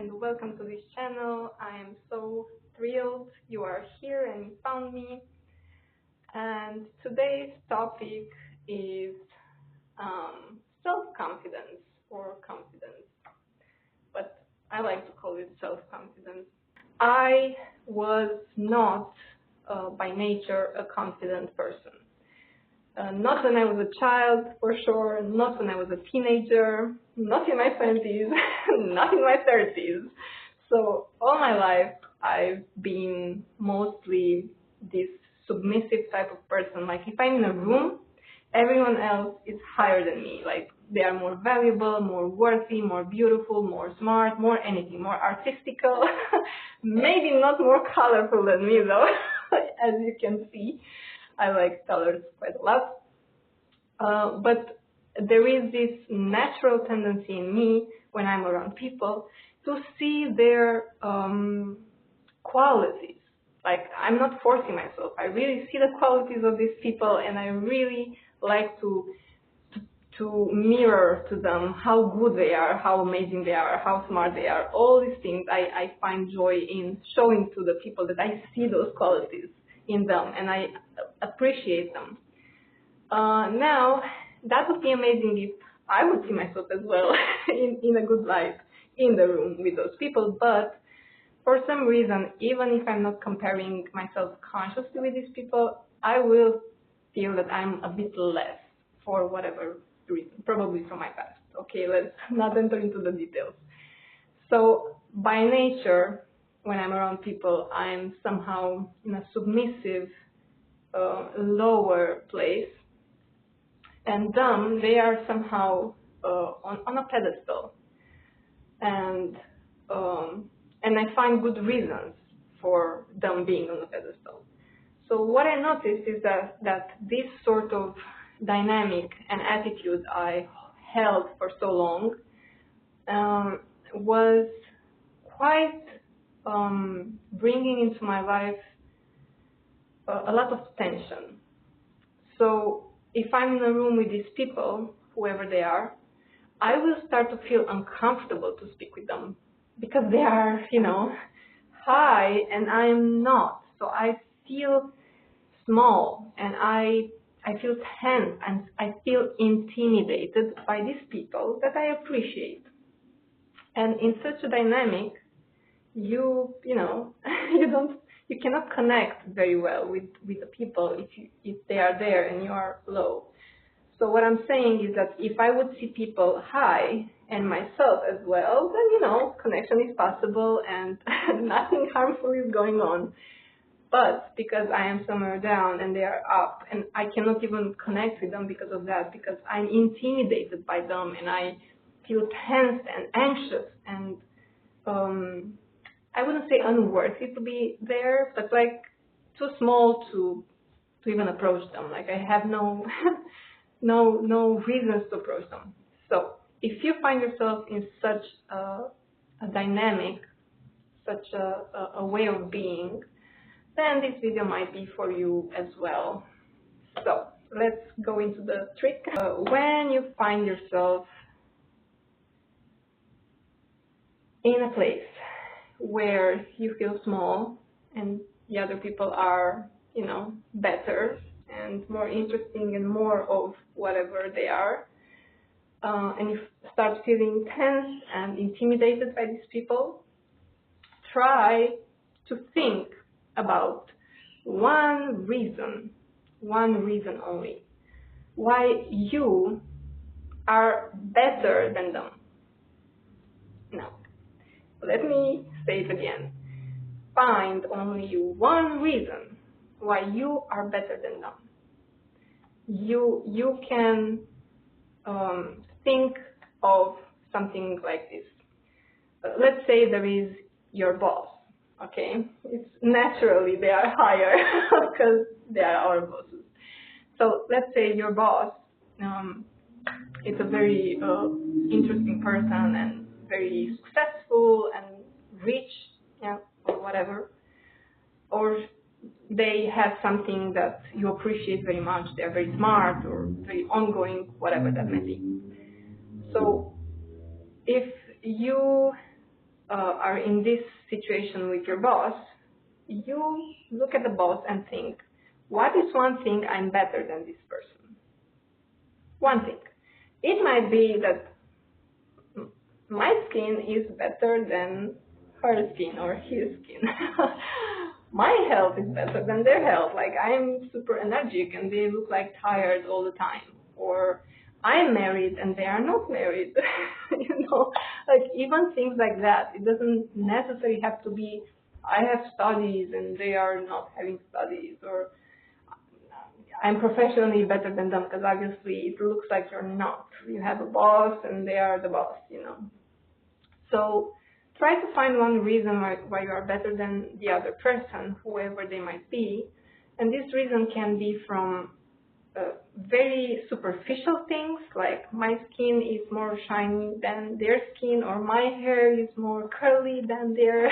and welcome to this channel. I am so thrilled you are here and you found me. And today's topic is self-confidence or confidence, but I like to call it self-confidence. I was not by nature a confident person. Not when I was a child, for sure, not when I was a teenager, not in my 20s, not in my 30s. So all my life, I've been mostly this submissive type of person. Like if I'm in a room, everyone else is higher than me. Like they are more valuable, more worthy, more beautiful, more smart, more anything, more artistical, maybe not more colorful than me though, as you can see. I like colors quite a lot, but there is this natural tendency in me when I'm around people to see their qualities. Like I'm not forcing myself. I really see the qualities of these people, and I really like to mirror to them how good they are, how amazing they are, how smart they are. All these things I find joy in showing to the people that I see those qualities in them, and I appreciate them. Now, that would be amazing if I would see myself as well in a good light in the room with those people, but for some reason, even if I'm not comparing myself consciously with these people, I will feel that I'm a bit less for whatever reason, probably from my past. Okay, let's not enter into the details. So, by nature, when I'm around people, I'm somehow in a submissive, lower place, and them, they are somehow on a pedestal, and I find good reasons for them being on a pedestal. So what I noticed is that this sort of dynamic and attitude I held for so long was quite bringing into my life a lot of tension. So if I'm in a room with these people, whoever they are, I will start to feel uncomfortable to speak with them because they are, high and I'm not. So I feel small and I feel tense and I feel intimidated by these people that I appreciate. And in such a dynamic, you cannot connect very well with the people if they are there and you are low. So what I'm saying is that if I would see people high and myself as well, then connection is possible and nothing harmful is going on. But because I am somewhere down and they are up, and I cannot even connect with them because of that, because I'm intimidated by them and I feel tense and anxious and I wouldn't say unworthy to be there, but like too small to even approach them. Like I have no no reasons to approach them. So if you find yourself in such a dynamic, such a way of being, then this video might be for you as well. So let's go into the trick. When you find yourself in a place where you feel small and the other people are, better and more interesting and more of whatever they are, and you start feeling tense and intimidated by these people, try to think about one reason only, why you are better than them. Now, let me say it again. Find only one reason why you are better than them. You can think of something like this. Let's say there is your boss. Okay, it's naturally they are higher because they are our bosses. So let's say your boss is a very interesting person and very successful and rich, or whatever, or they have something that you appreciate very much. They are very smart or very ongoing, whatever that may be. So if you are in this situation with your boss, you look at the boss and think, what is one thing I'm better than this person? One thing. It might be that my skin is better than her skin or his skin. My health is better than their health. Like, I'm super energetic and they look like tired all the time. Or I'm married and they are not married. Like, even things like that. It doesn't necessarily have to be, I have studies and they are not having studies, or I'm professionally better than them, because obviously it looks like you're not. You have a boss and they are the boss. So try to find one reason why you are better than the other person, whoever they might be. And this reason can be from very superficial things, like my skin is more shiny than their skin, or my hair is more curly than their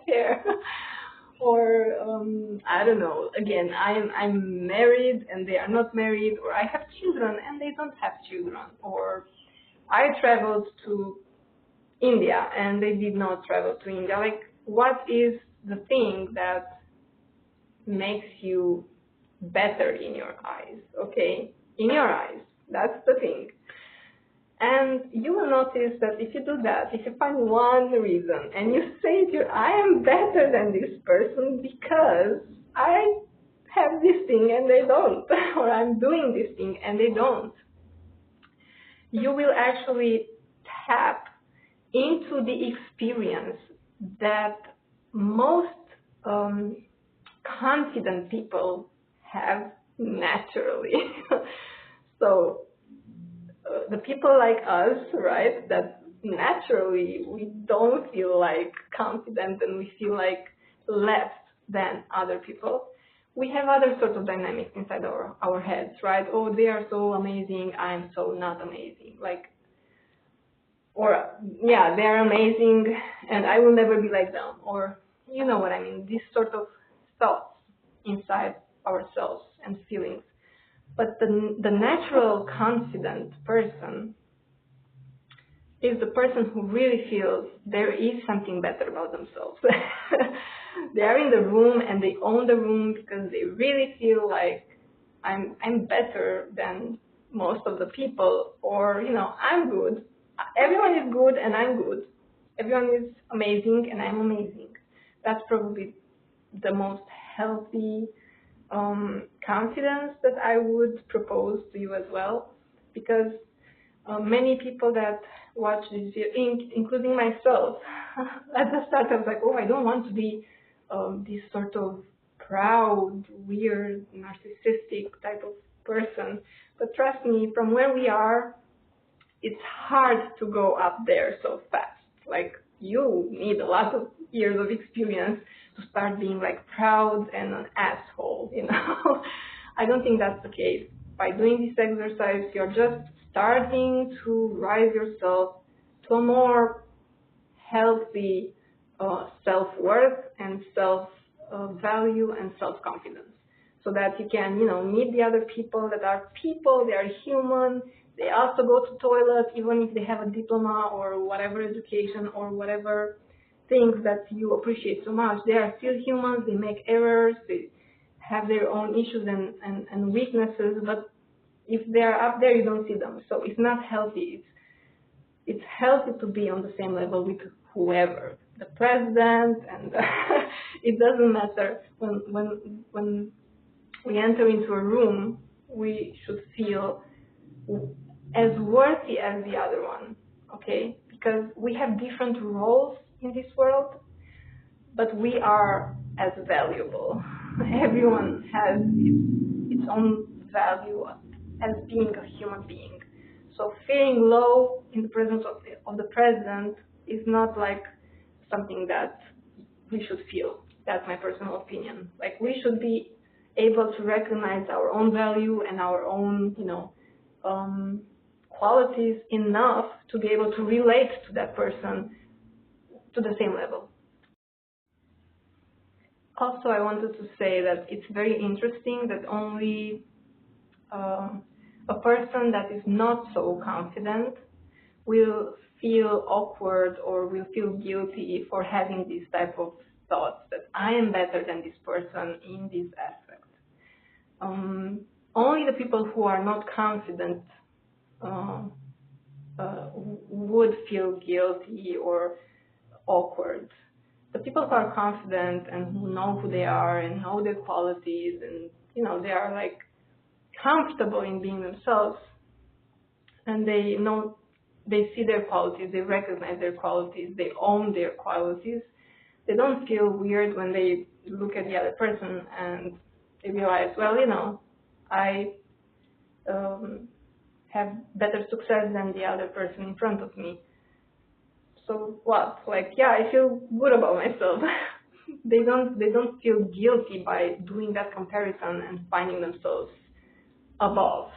hair. Or I don't know. Again, I'm married and they are not married, or I have children and they don't have children, or I traveled to India and they did not travel to India. Like, what is the thing that makes you better in your eyes? Okay, in your eyes, that's the thing. And you will notice that if you do that, if you find one reason and you say to you, I am better than this person because I have this thing and they don't, or I'm doing this thing and they don't, you will actually tap into the experience that most confident people have naturally. So the people like us, right, that naturally we don't feel like confident and we feel like less than other people, we have other sorts of dynamics inside our heads, right? Oh, they are so amazing, I'm so not amazing. Like, or, yeah, they're amazing and I will never be like them. Or, you know what I mean, these sort of thoughts inside ourselves and feelings. But the natural confident person is the person who really feels there is something better about themselves. They are in the room and they own the room because they really feel like I'm better than most of the people, or I'm good. Everyone is good and I'm good. Everyone is amazing and I'm amazing. That's probably the most healthy confidence that I would propose to you as well, because many people that watch this video, including myself, at the start I was like, oh, I don't want to be this sort of proud, weird, narcissistic type of person. But trust me, from where we are, it's hard to go up there so fast. Like, you need a lot of years of experience to start being like proud and an asshole. I don't think that's the case. By doing this exercise, you're just starting to rise yourself to a more healthy self-worth and self-value and self-confidence, so that you can, meet the other people that are people, they are human. They also go to toilet, even if they have a diploma or whatever education or whatever things that you appreciate so much. They are still humans, they make errors, they have their own issues and weaknesses, but if they're up there, you don't see them. So it's not healthy. It's healthy to be on the same level with whoever, the president, and it doesn't matter. When we enter into a room, we should feel as worthy as the other one, okay? Because we have different roles in this world, but we are as valuable. Everyone has its own value as being a human being. So feeling low in the presence of the president is not like something that we should feel. That's my personal opinion. Like, we should be able to recognize our own value and our own, qualities enough to be able to relate to that person to the same level. Also, I wanted to say that it's very interesting that only a person that is not so confident will feel awkward or will feel guilty for having these type of thoughts that I am better than this person in this aspect. Only the people who are not confident would feel guilty or awkward. The people who are confident and who know who they are and know their qualities and, they are like comfortable in being themselves, and they see their qualities, they recognize their qualities, they own their qualities. They don't feel weird when they look at the other person and they realize, well, I have better success than the other person in front of me. So what? Like, yeah, I feel good about myself. They don't feel guilty by doing that comparison and finding themselves above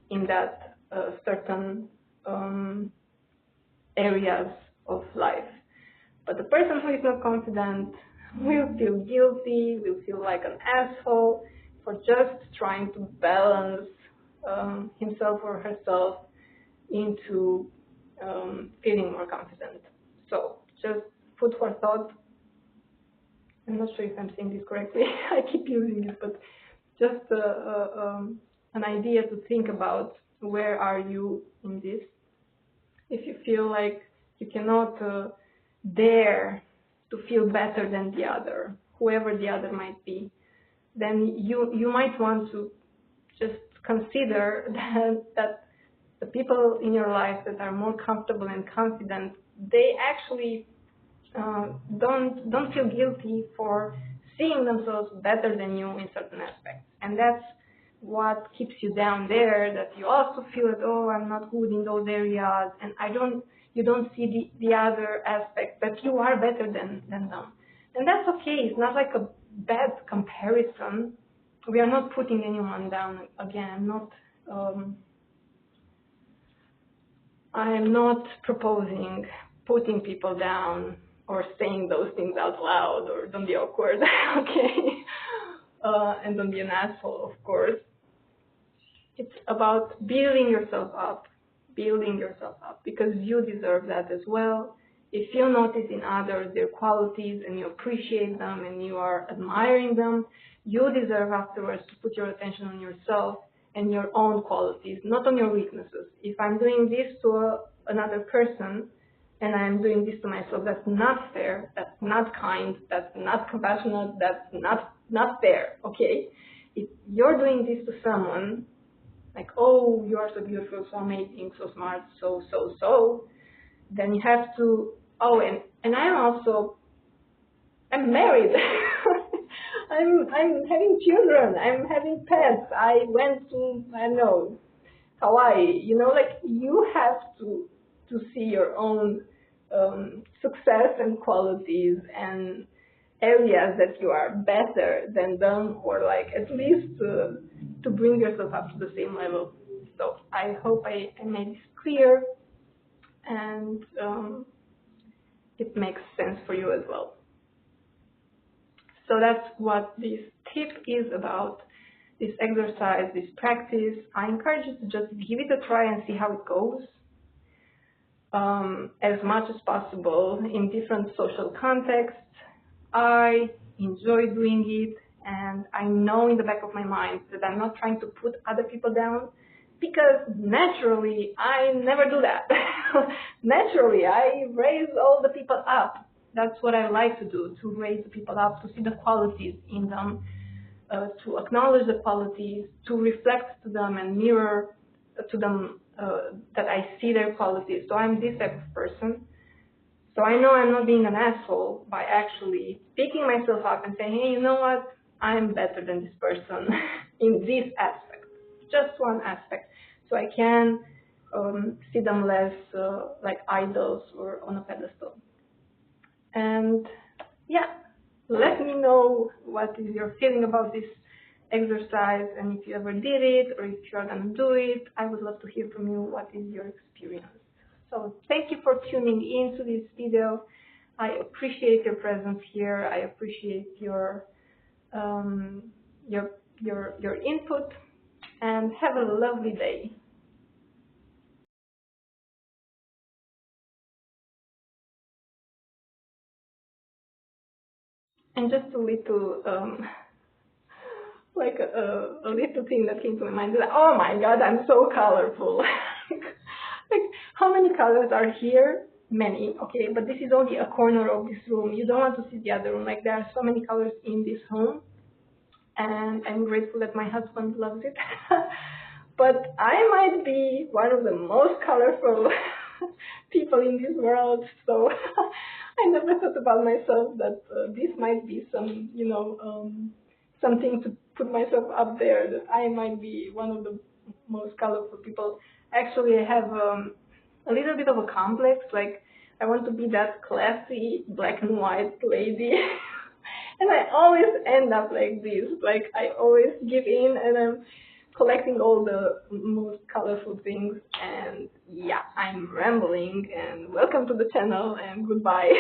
in that certain areas of life. But the person who is not confident will feel guilty, will feel like an asshole for just trying to balance himself or herself into feeling more confident. So just food for thought. I'm not sure if I'm saying this correctly. I keep using it, but just an idea to think about: where are you in this? If you feel like you cannot dare to feel better than the other, whoever the other might be, then you might want to just consider that the people in your life that are more comfortable and confident, they actually don't feel guilty for seeing themselves better than you in certain aspects. And that's what keeps you down there, that you also feel that, oh, I'm not good in those areas, and you don't see the other aspects, that you are better than them. And that's okay. It's not like a bad comparison. We are not putting anyone down. Again, I am not proposing putting people down or saying those things out loud, or don't be awkward, okay? And don't be an asshole, of course. It's about building yourself up, because you deserve that as well. If you notice in others their qualities and you appreciate them and you are admiring them, you deserve afterwards to put your attention on yourself and your own qualities, not on your weaknesses. If I'm doing this to another person and I'm doing this to myself, that's not fair, that's not kind, that's not compassionate, that's not fair, okay? If you're doing this to someone, like, oh, you are so beautiful, so amazing, so smart, so, then you have to, and I'm married. I'm having children, I'm having pets, I went to, I don't know, Hawaii, like, you have to see your own success and qualities and areas that you are better than them, or like at least to bring yourself up to the same level. So I hope I made this clear, and it makes sense for you as well. So that's what this tip is about, this exercise, this practice. I encourage you to just give it a try and see how it goes, as much as possible in different social contexts. I enjoy doing it, and I know in the back of my mind that I'm not trying to put other people down, because naturally I never do that. Naturally, I raise all the people up. That's what I like to do, to raise the people up, to see the qualities in them, to acknowledge the qualities, to reflect to them and mirror to them that I see their qualities. So I'm this type of person. So I know I'm not being an asshole by actually picking myself up and saying, hey, you know what? I'm better than this person in this aspect, just one aspect. So I can see them less like idols or on a pedestal. And yeah, let me know what is your feeling about this exercise, and if you ever did it or if you're going to do it. I would love to hear from you. What is your experience? So thank you for tuning into this video. I appreciate your presence here. I appreciate your input, and have a lovely day. And just a little, like a little thing that came to my mind is, oh my God, I'm so colorful. Like, how many colors are here? Many, okay, but this is only a corner of this room. You don't want to see the other room. Like, there are so many colors in this home, and I'm grateful that my husband loves it. But I might be one of the most colorful people in this world, so I never thought about myself that this might be some, something to put myself up there, that I might be one of the most colorful people. Actually, I have a little bit of a complex, like I want to be that classy black and white lady. And I always end up like this, like I always give in and I'm collecting all the most colorful things. And yeah, I'm rambling, and welcome to the channel and goodbye.